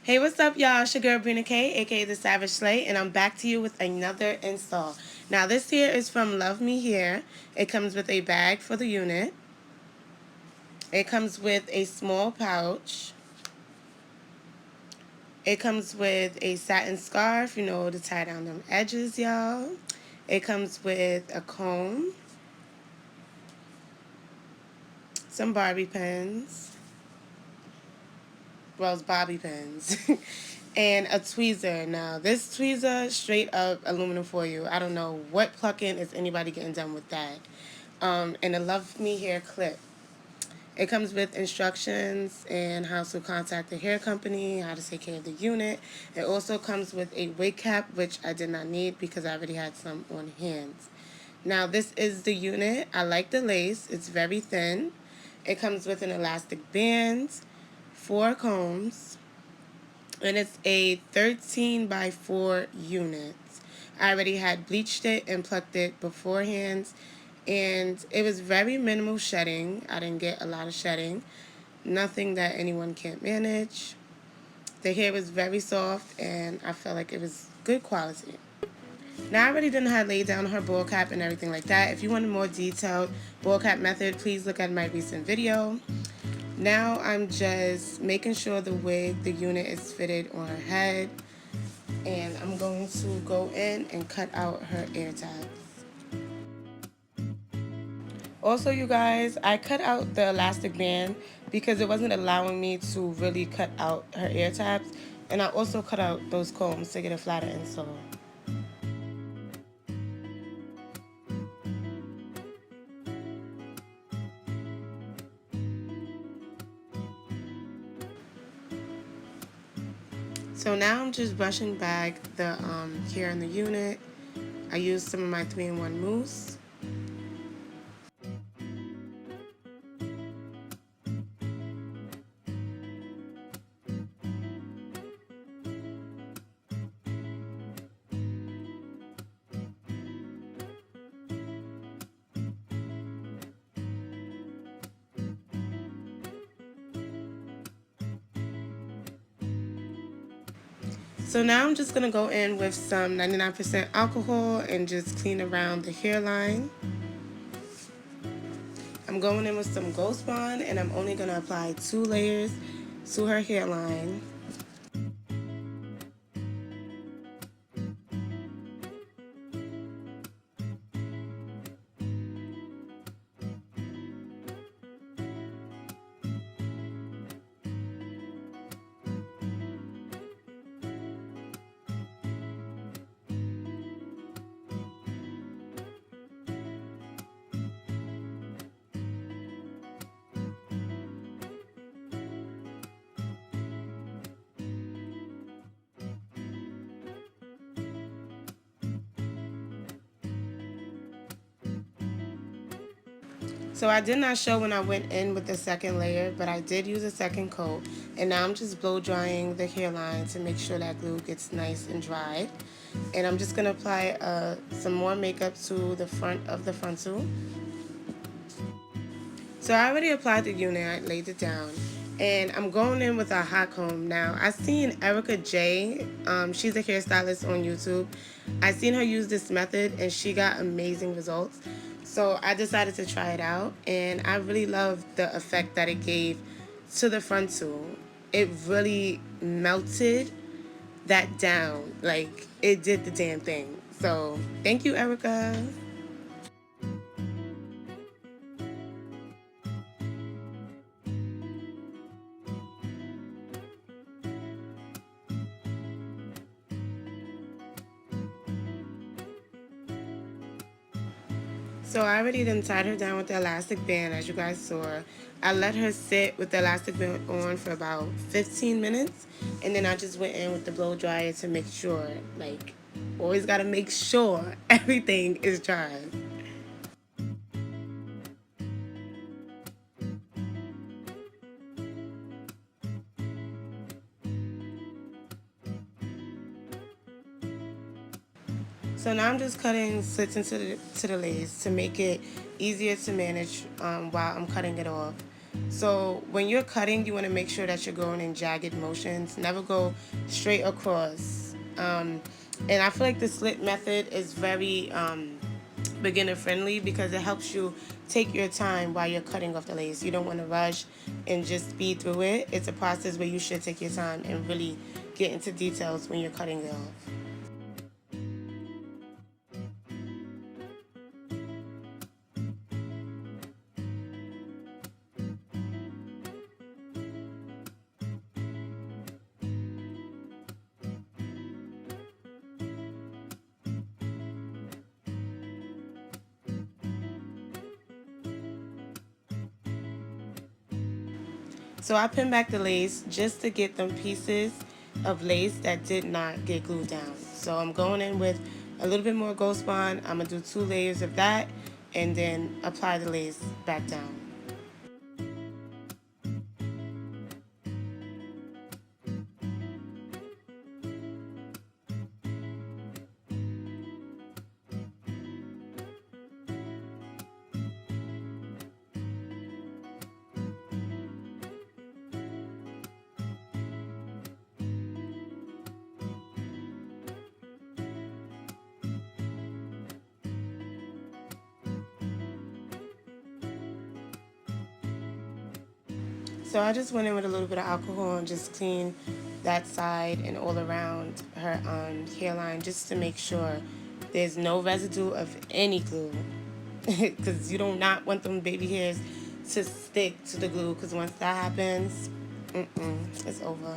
Hey, what's up, y'all? It's your girl Brina K, aka the Savage Slay, and I'm back to you with another install. Now, this here is from LUVMEHAIR. It comes with a bag for the unit. It comes with a small pouch. It comes with a satin scarf, you know, to tie down them edges, y'all. It comes with a comb, some Barbie pins, well, it's Bobby pins, and a tweezer. Now, this tweezer, straight up aluminum foil. I don't know what plucking is anybody getting done with that. And a LUVMEHAIR clip. It comes with instructions and how to contact the hair company, how to take care of the unit. It also comes with a wig cap, which I did not need because I already had some on hands. Now, this is the unit. I like the lace. It's very thin. It comes with an elastic band, 4 combs, and it's a 13 by 4 unit. I already had bleached it and plucked it beforehand, and it was very minimal shedding. I didn't get a lot of shedding. Nothing that anyone can't manage. The hair was very soft, and I felt like it was good quality. Now, I already done had laid down her ball cap and everything like that. If you want a more detailed ball cap method, please look at my recent video. Now I'm just making sure the wig, the unit is fitted on her head. And I'm going to go in and cut out her ear tabs. Also, you guys, I cut out the elastic band because it wasn't allowing me to really cut out her ear tabs. And I also cut out those combs to get a flatter install. So now I'm just brushing back the hair in the unit. I used some of my 3-in-1 mousse. So now I'm just going to go in with some 99% alcohol and just clean around the hairline. I'm going in with some Ghost Bond, and I'm only going to apply 2 layers to her hairline. So I did not show when I went in with the second layer, but I did use a second coat. And now I'm just blow drying the hairline to make sure that glue gets nice and dried. And I'm just going to apply some more makeup to the front of the frontal. So I already applied the unit, I laid it down. And I'm going in with a hot comb. Now, I seen Erica J, she's a hairstylist on YouTube. I seen her use this method and she got amazing results. So I decided to try it out, and I really loved the effect that it gave to the frontal. It really melted that down. Like, it did the damn thing. So thank you, Erica. So I already done tied her down with the elastic band, as you guys saw. I let her sit with the elastic band on for about 15 minutes, and then I just went in with the blow dryer to make sure, like, always gotta make sure everything is dry. So now I'm just cutting slits into the lace to make it easier to manage while I'm cutting it off. So when you're cutting, you want to make sure that you're going in jagged motions. Never go straight across. And I feel like the slit method is very beginner friendly because it helps you take your time while you're cutting off the lace. You don't want to rush and just speed through it. It's a process where you should take your time and really get into details when you're cutting it off. So I pinned back the lace just to get them pieces of lace that did not get glued down. So I'm going in with a little bit more Ghost Bond. I'm going to do 2 layers of that and then apply the lace back down. So I just went in with a little bit of alcohol and just cleaned that side and all around her hairline just to make sure there's no residue of any glue. Because you do not want them baby hairs to stick to the glue, because once that happens, it's over.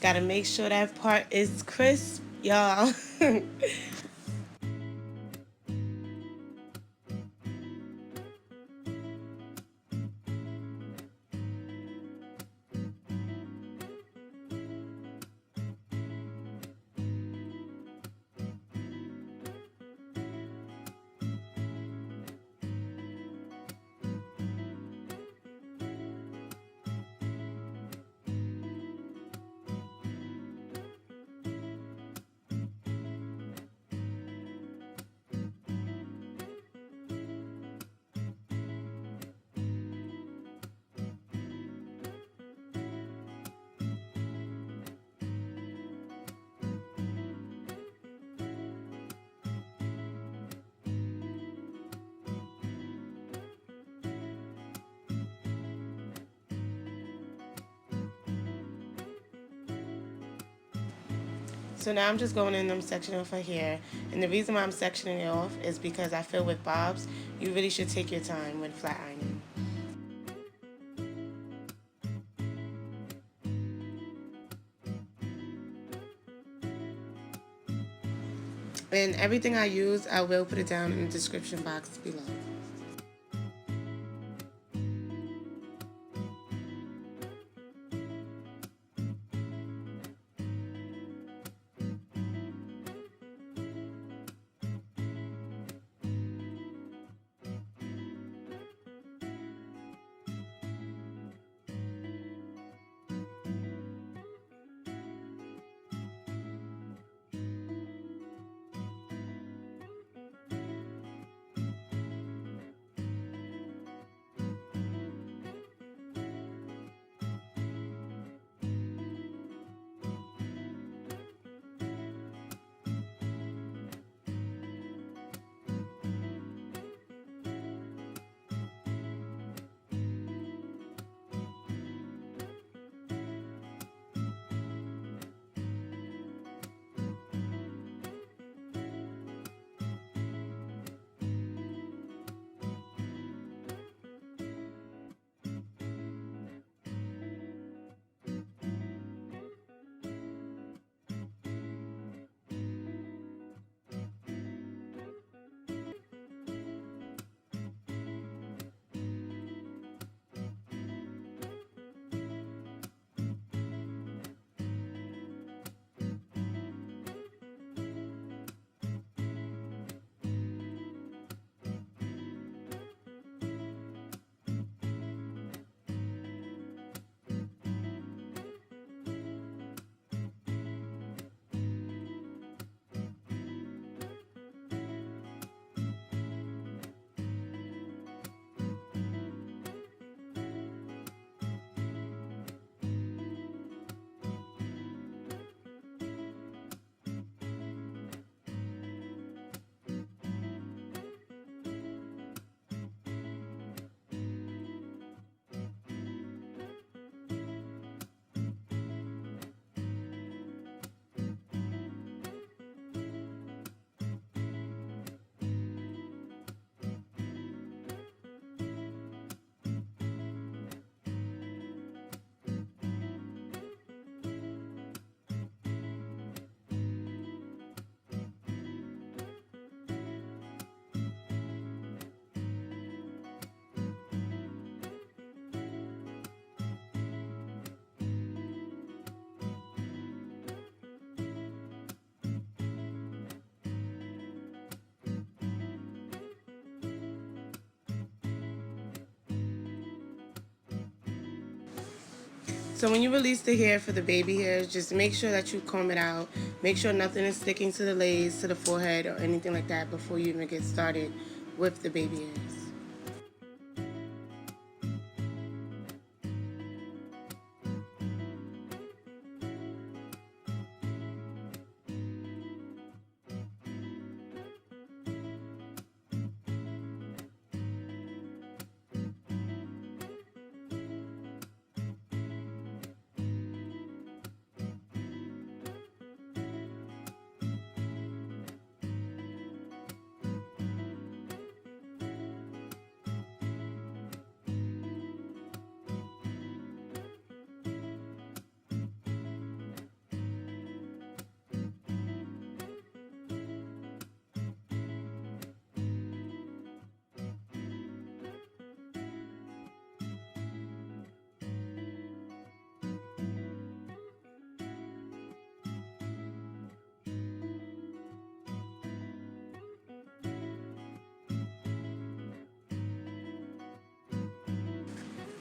Gotta make sure that part is crisp, y'all. So now I'm just going in, I'm sectioning off her hair. And the reason why I'm sectioning it off is because I feel with bobs, you really should take your time when flat ironing. And everything I use, I will put it down in the description box below. So when you release the hair for the baby hairs, just make sure that you comb it out. Make sure nothing is sticking to the lace, to the forehead, or anything like that before you even get started with the baby hairs.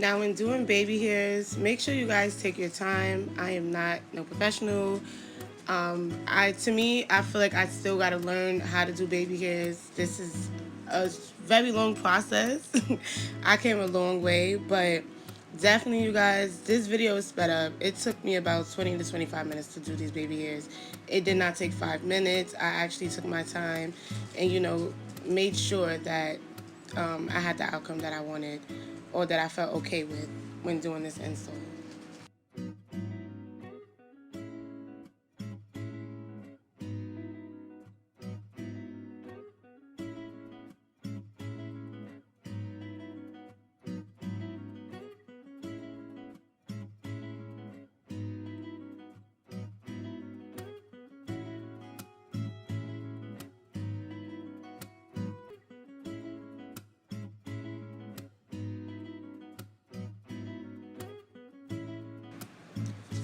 Now, when doing baby hairs, make sure you guys take your time. I am not no professional. To me, I feel like I still got to learn how to do baby hairs. This is a very long process. I came a long way, but definitely, you guys, this video is sped up. It took me about 20 to 25 minutes to do these baby hairs. It did not take 5 minutes. I actually took my time and, made sure that I had the outcome that I wanted or that I felt okay with when doing this install.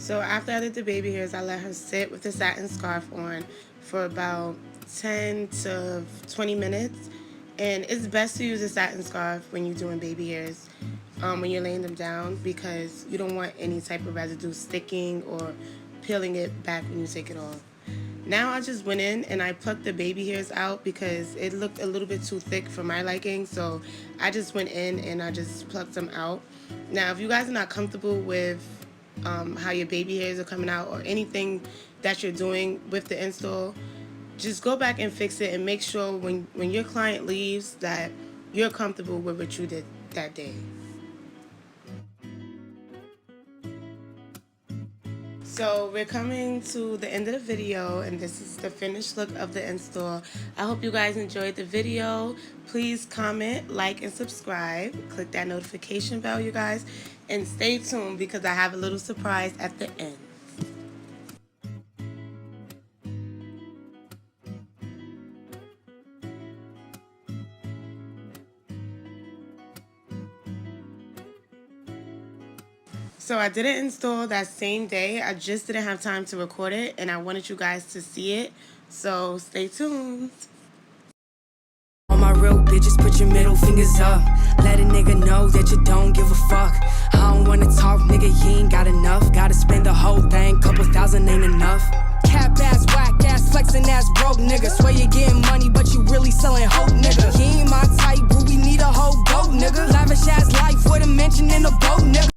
So after I did the baby hairs, I let her sit with the satin scarf on for about 10 to 20 minutes. And it's best to use a satin scarf when you're doing baby hairs, when you're laying them down, because you don't want any type of residue sticking or peeling it back when you take it off. Now I just went in and I plucked the baby hairs out because it looked a little bit too thick for my liking. So I just went in and I just plucked them out. Now, if you guys are not comfortable with how your baby hairs are coming out or anything that you're doing with the install, just go back and fix it and make sure when your client leaves that you're comfortable with what you did that day. So we're coming to the end of the video, and this is the finished look of the install. I hope you guys enjoyed the video. Please comment, like, and subscribe. Click that notification bell, you guys, and stay tuned because I have a little surprise at the end. So I did it install that same day. I just didn't have time to record it, and I wanted you guys to see it. So stay tuned. All my real bitches, put your middle fingers up. Let a nigga know that you don't give a fuck. I don't wanna talk, nigga, you ain't got enough. Gotta spend the whole thing, couple thousand ain't enough. Cap ass, whack ass, flexing ass, broke nigga. Swear you're getting money, but you really selling hope, nigga. You ain't my type, boo, we need a whole goat, nigga. Lavish ass life with a mention in a boat, nigga.